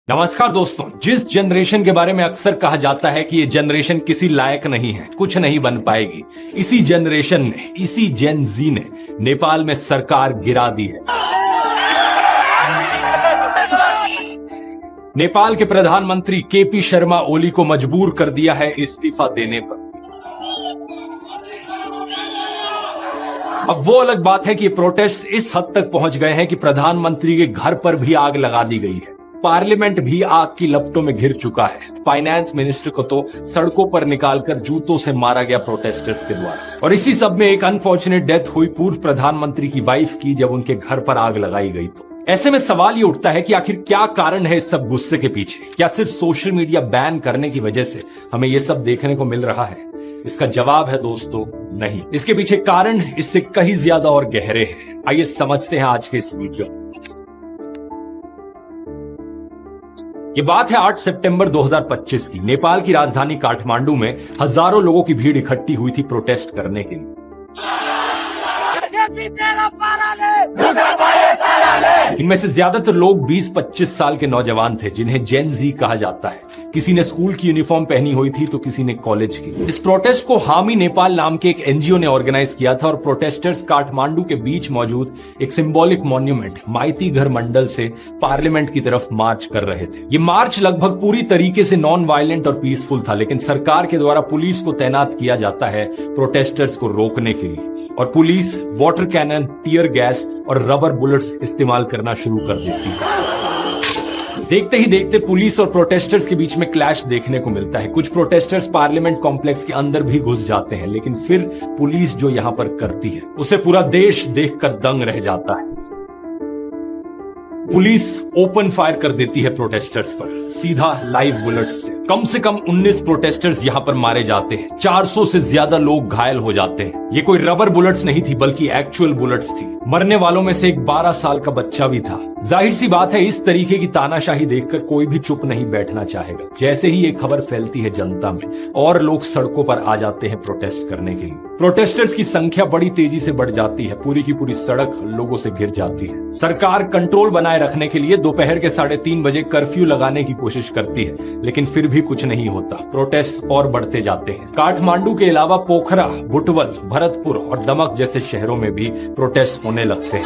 नमस्कार दोस्तों। जिस जनरेशन के बारे में अक्सर कहा जाता है कि ये जनरेशन किसी लायक नहीं है, कुछ नहीं बन पाएगी, इसी जनरेशन ने, इसी जेन जी ने नेपाल में सरकार गिरा दी है। नेपाल के प्रधानमंत्री केपी शर्मा ओली को मजबूर कर दिया है इस्तीफा देने पर। अब वो अलग बात है कि प्रोटेस्ट इस हद तक पहुंच गए हैं कि प्रधानमंत्री के घर पर भी आग लगा दी गई है। पार्लियामेंट भी आग की लपटों में घिर चुका है। फाइनेंस मिनिस्टर को तो सड़कों पर निकालकर जूतों से मारा गया प्रोटेस्टर्स के द्वारा। और इसी सब में एक अनफॉर्चुनेट डेथ हुई पूर्व प्रधानमंत्री की वाइफ की, जब उनके घर पर आग लगाई गई। तो ऐसे में सवाल ये उठता है कि आखिर क्या कारण है इस सब गुस्से के पीछे? क्या सिर्फ सोशल मीडिया बैन करने की वजह से हमें ये सब देखने को मिल रहा है? इसका जवाब है दोस्तों, नहीं। इसके पीछे कारण इससे कहीं ज्यादा और गहरे हैं। आइए समझते हैं आज के इस वीडियो। ये बात है 8 सितंबर 2025 की। नेपाल की राजधानी काठमांडू में हजारों लोगों की भीड़ इकट्ठी हुई थी प्रोटेस्ट करने के लिए। इनमें से ज्यादातर लोग 20-25 साल के नौजवान थे, जिन्हें जेन जी कहा जाता है। किसी ने स्कूल की यूनिफॉर्म पहनी हुई थी तो किसी ने कॉलेज की। इस प्रोटेस्ट को हामी नेपाल नाम के एक एनजीओ ने ऑर्गेनाइज किया था और प्रोटेस्टर्स काठमांडू के बीच मौजूद एक सिंबॉलिक मॉन्यूमेंट माइती घर मंडल से पार्लियामेंट की तरफ मार्च कर रहे थे। ये मार्च लगभग पूरी तरीके से नॉन वायलेंट और पीसफुल था, लेकिन सरकार के द्वारा पुलिस को तैनात किया जाता है प्रोटेस्टर्स को रोकने के लिए, और police water cannon, tear gas और रबर बुलेट्स इस्तेमाल करना शुरू कर देती है। देखते ही देखते पुलिस और प्रोटेस्टर्स के बीच में क्लैश देखने को मिलता है। कुछ प्रोटेस्टर्स पार्लियामेंट कॉम्प्लेक्स के अंदर भी घुस जाते हैं, लेकिन फिर पुलिस जो यहां पर करती है उसे पूरा देश देखकर दंग रह जाता है। पुलिस ओपन फायर कर देती है प्रोटेस्टर्स पर, सीधा लाइव बुलेट्स से कम 19 प्रोटेस्टर्स यहां पर मारे जाते हैं। 400 से ज्यादा लोग घायल हो जाते हैं। ये कोई रबर बुलेट्स नहीं थी, बल्कि एक्चुअल बुलेट्स थी। मरने वालों में से एक 12 साल का बच्चा भी था। जाहिर सी बात है, इस तरीके की तानाशाही देखकर कोई भी चुप नहीं बैठना चाहेगा। जैसे ही ये खबर फैलती है जनता में, और लोग सड़कों पर आ जाते हैं प्रोटेस्ट करने के लिए। प्रोटेस्टर्स की संख्या बड़ी तेजी से बढ़ जाती है। पूरी की पूरी सड़क लोगों से घिर जाती है। सरकार कंट्रोल बनाए रखने के लिए दोपहर के 3:30 बजे कर्फ्यू लगाने की कोशिश करती है, लेकिन फिर भी कुछ नहीं होता। प्रोटेस्ट और बढ़ते जाते हैं। काठमांडू के अलावा पोखरा, बुटवल, भरतपुर और दमक जैसे शहरों में भी प्रोटेस्ट होने लगते हैं।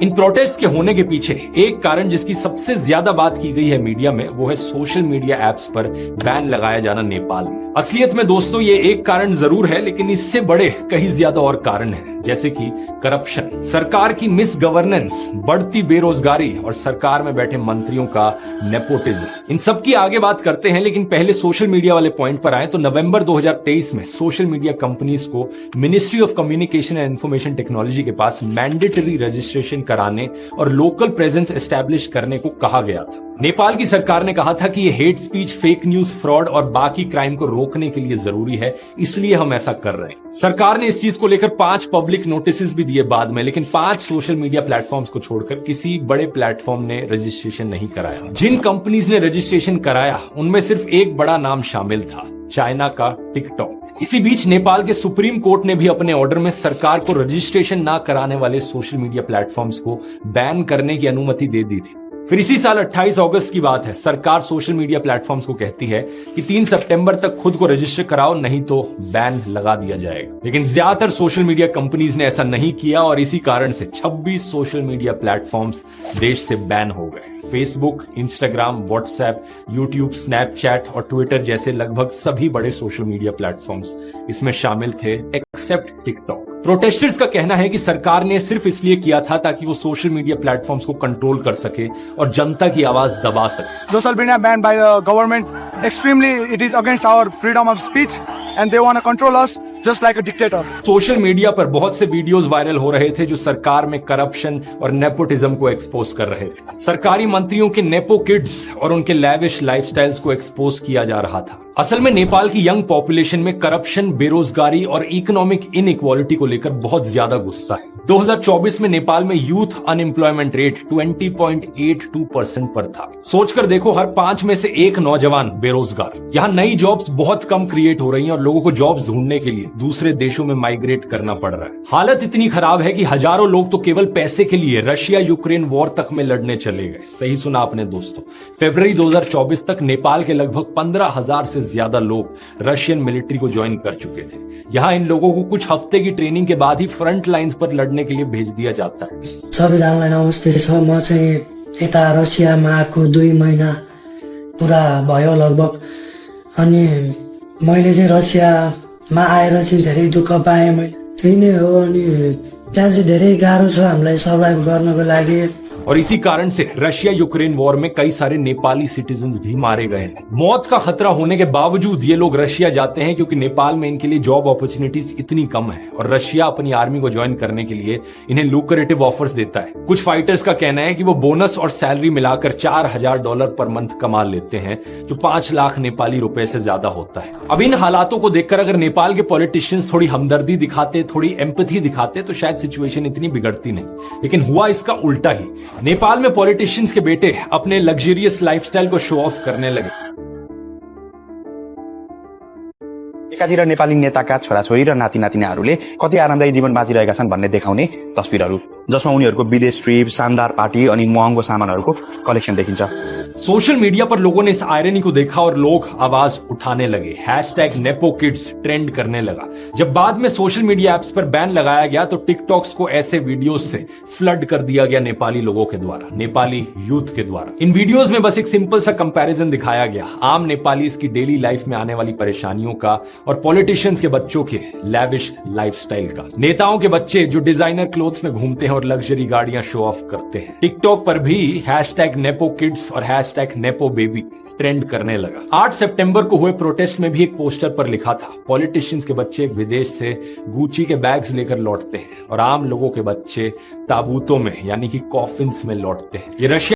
इन प्रोटेस्ट के होने के पीछे एक कारण, जिसकी सबसे ज्यादा बात की गई है मीडिया में, वो है सोशल मीडिया एप्स पर बैन लगाया जाना नेपाल में। असलियत में दोस्तों ये एक कारण जरूर है, लेकिन इससे बड़े कहीं ज्यादा और कारण हैं, जैसे कि करप्शन, सरकार की मिस गवर्नेंस, बढ़ती बेरोजगारी और सरकार में बैठे मंत्रियों का नेपोटिज्म। इन सब की आगे बात करते हैं, लेकिन पहले सोशल मीडिया वाले पॉइंट पर आए तो नवंबर 2023 में सोशल मीडिया कंपनीज को ministry of communication and information technology के पास मैंडेटरी रजिस्ट्रेशन कराने और लोकल प्रेजेंस एस्टैब्लिश करने को कहा गया था। नेपाल की सरकार ने कहा था कि ये hate speech, fake news, fraud और बाकी क्राइम को रोकने के लिए जरूरी है, इसलिए हम ऐसा कर रहे हैं। सरकार ने इस चीज को लेकर 5 पब्लिक नोटिस भी दिए बाद में, लेकिन 5 सोशल मीडिया प्लेटफॉर्म्स को छोड़कर किसी बड़े प्लेटफॉर्म ने रजिस्ट्रेशन नहीं कराया। जिन कंपनीज ने रजिस्ट्रेशन कराया उनमें सिर्फ एक बड़ा नाम शामिल था, चाइना का टिकटॉक। इसी बीच नेपाल के सुप्रीम कोर्ट ने भी अपने ऑर्डर में सरकार को रजिस्ट्रेशन ना कराने वाले सोशल मीडिया प्लेटफॉर्म्स को बैन करने की अनुमति दे दी थी। फिर इसी साल 28 अगस्त की बात है, सरकार सोशल मीडिया प्लेटफॉर्म्स को कहती है कि 3 सितंबर तक खुद को रजिस्टर कराओ, नहीं तो बैन लगा दिया जाएगा। लेकिन ज्यादातर सोशल मीडिया कंपनीज ने ऐसा नहीं किया और इसी कारण से 26 सोशल मीडिया प्लेटफॉर्म्स देश से बैन हो गए। Facebook, Instagram, WhatsApp, YouTube, Snapchat और ट्विटर जैसे लगभग सभी बड़े सोशल मीडिया प्लेटफॉर्म्स इसमें शामिल थे, एक्सेप्ट टिकटॉक। प्रोटेस्टर्स का कहना है कि सरकार ने सिर्फ इसलिए किया था ताकि वो सोशल मीडिया प्लेटफॉर्म्स को कंट्रोल कर सके और जनता की आवाज दबा सके। Social media ban by the government extremely it is against our freedom of speech and they want to control us just like a dictator. Social media पर बहुत से वीडियोस वायरल हो रहे थे जो सरकार में करप्शन और नेपोटिज्म को एक्सपोज कर रहे थे। सरकारी मंत्रियों के नेपो किड्स और उनके लैविश लाइफस्टाइल्स को एक्सपोज किया जा रहा था। असल में नेपाल की यंग पॉपुलेशन में करप्शन, बेरोजगारी और इकोनॉमिक इनइक्वालिटी को लेकर बहुत ज्यादा गुस्सा है। 2024 में नेपाल में यूथ अनएम्प्लॉयमेंट रेट 20.82% पर था। सोचकर देखो, हर 5 में से 1 नौजवान बेरोजगार। यहाँ नई जॉब्स बहुत कम क्रिएट हो रही हैं और लोगों को जॉब्स ढूंढने के लिए दूसरे देशों में माइग्रेट करना पड़ रहा है। हालत इतनी खराब है कि हजारों लोग तो केवल पैसे के लिए रशिया यूक्रेन वॉर तक में लड़ने चले गए। सही सुना आपने दोस्तों। फरवरी 2024 तक नेपाल के लगभग 15,000 से ज्यादा लोग रशियन मिलिट्री को ज्वाइन कर चुके थे। यहाँ इन लोगों को कुछ हफ्ते की ट्रेनिंग के बाद ही फ्रंट लाइन्स पर लड़ने के लिए भेज दिया जाता है। सबैजनालाई नमस्ते छ। म चाहिँ यता रसियामा आएको 2 महिना पुरा भयो लगभग। अनि मैले चाहिँ रसियामा आएर चाहिँ धेरै दुःख पाएँ। मैले त्यही नै हो। अनि त्यहाँ चाहिँ धेरै गाह्रो छ हामीलाई सर्भाइभ गर्नको लागि। और इसी कारण से रशिया यूक्रेन वॉर में कई सारे नेपाली सिटीजन्स भी मारे गए हैं। मौत का खतरा होने के बावजूद ये लोग रशिया जाते हैं क्योंकि नेपाल में इनके लिए जॉब अपॉर्चुनिटीज इतनी कम है और रशिया अपनी आर्मी को ज्वाइन करने के लिए इन्हें लुक्रेटिव ऑफर्स देता है। कुछ फाइटर्स का कहना है कि वो बोनस और सैलरी मिलाकर $4,000 पर मंथ कमा लेते हैं, जो 5 लाख नेपाली रुपए से ज्यादा होता है। अब इन हालातों को देखकर अगर नेपाल के पॉलिटिशियंस थोड़ी हमदर्दी दिखाते, थोड़ी एम्पैथी दिखाते तो शायद सिचुएशन इतनी बिगड़ती नहीं। लेकिन हुआ इसका उल्टा ही। नेपाल में पॉलिटिशियंस के बेटे अपने लग्जरियस लाइफस्टाइल को शो ऑफ करने लगे। एकातिर नेपाली नेताका छोराछोरी र नाति नातिनाहरूले कति आरामदायी जीवन बाँचिरहेका छन् भन्ने देखाउने तस्बिरहरू, जसमा उनीहरूको विदेश ट्रिप, शानदार पार्टी अनि महँगो सामानहरूको कलेक्शन देखिन्छ। सोशल मीडिया पर लोगों ने इस आयरनी को देखा और लोग आवाज उठाने लगे। #NepoKids ट्रेंड करने लगा। जब बाद में सोशल मीडिया एप्स पर बैन लगाया गया तो टिकटॉक्स को ऐसे वीडियोस से फ्लड कर दिया गया नेपाली लोगों के द्वारा, नेपाली यूथ के द्वारा। इन वीडियोस में बस एक सिंपल सा कंपैरिजन दिखाया गया आम नेपालीज की डेली लाइफ में आने वाली परेशानियों का और पॉलिटिशियंस के बच्चों के लैविश लाइफस्टाइल का। नेताओं के बच्चे जो डिजाइनर क्लोथ्स में घूमते हैं और लग्जरी गाड़ियां शो ऑफ करते हैं। टिकटॉक पर भी #NepoKids और #NepoBaby ट्रेंड करने लगा। 8 सितंबर को हुए प्रोटेस्ट में भी एक पोस्टर पर लिखा था, पॉलिटिशियंस के बच्चे विदेश से गुची के बैग्स लेकर लौटते हैं और आम लोगों के बच्चे ताबूतों में यानी कि कॉफिन्स में लौटते हैं। ये रशिया